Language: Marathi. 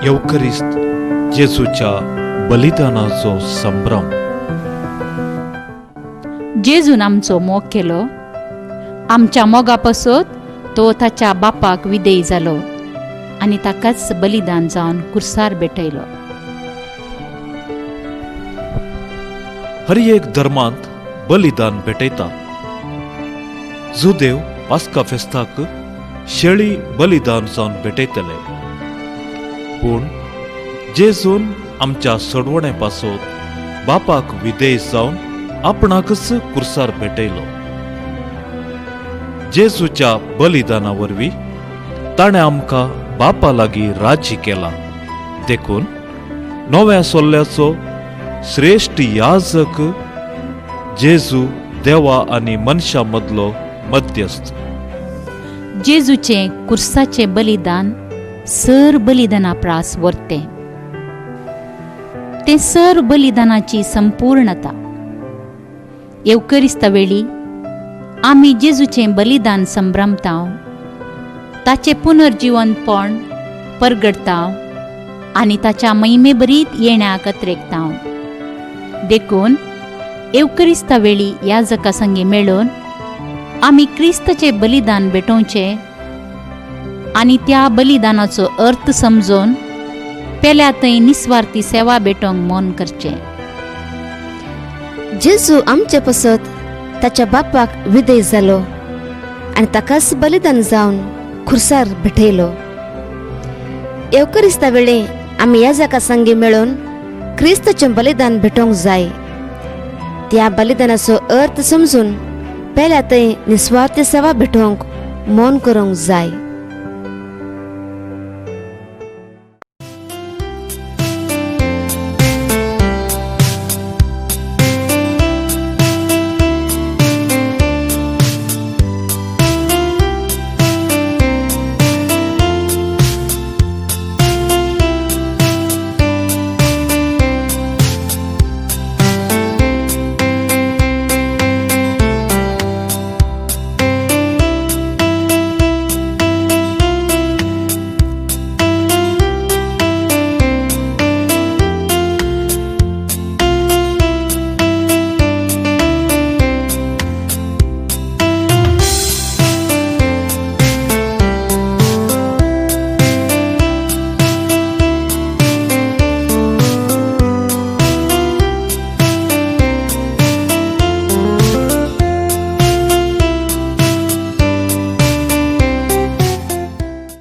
येवकरिस्त जेजूच्या बलिदानाचो संभ्रम. जेजून आमचो मोग केलो. आमच्या मोगा पासत तो ताच्या बापाक विधेय जालो आनी ताकाच बलिदान जावन कुर्सार भेटयलो. हर एक धर्मांत बलिदान भेटयता. जुदेव पास्का फेस्ताक शेळी बलिदान जावन भेटयतले. पूण जेजून आमच्या सोडवणे पासत बापाक विधेय जावन आपणाकच कुर्सार भेटयलो. जेजूच्या बलिदाना वरवीं ताणें आमकां बापा लागीं राजी केला. देखून नव्या सोल्ल्याचो श्रेष्ठ याजक जेजू देवा आनी मनशा मदलो मध्यस्थ. जेजूचे कुर्साचे बलिदान सर बलिदाना प्रास वर्ते. ते सर बलिदानाची संपूर्णता. येवकरिस्ता वेळी आमी जेजूचें बलिदान संभ्रमताव, ताचें पुनर्जीवनपण परगडताव आनी ताच्या महिमेबरीत येण्याक अत्रेकताव. देखून येवकरिस्ता वेळी याजका संगी मेळून आमी क्रिस्ताचें बलिदान भेटोवचें आनी त्या बलिदानाचो अर्थ समजून पेल्या थंय निस्वार्थी सेवा भेटोवंक मोन करचें. जेजू आमचे पासत ताच्या बापाक विधेय जालो आनी ताकाच बलिदान जावन खुर्सार भेटयलो. येवकरिस्ता वेळी आमी याजका संगी मेळून क्रिस्ताचें बलिदान भेटोवंक जाय. त्या बलिदानाचो अर्थ समजून पेल्या थंय निस्वार्थी सेवा भेटोवंक मोन करूंक जाय.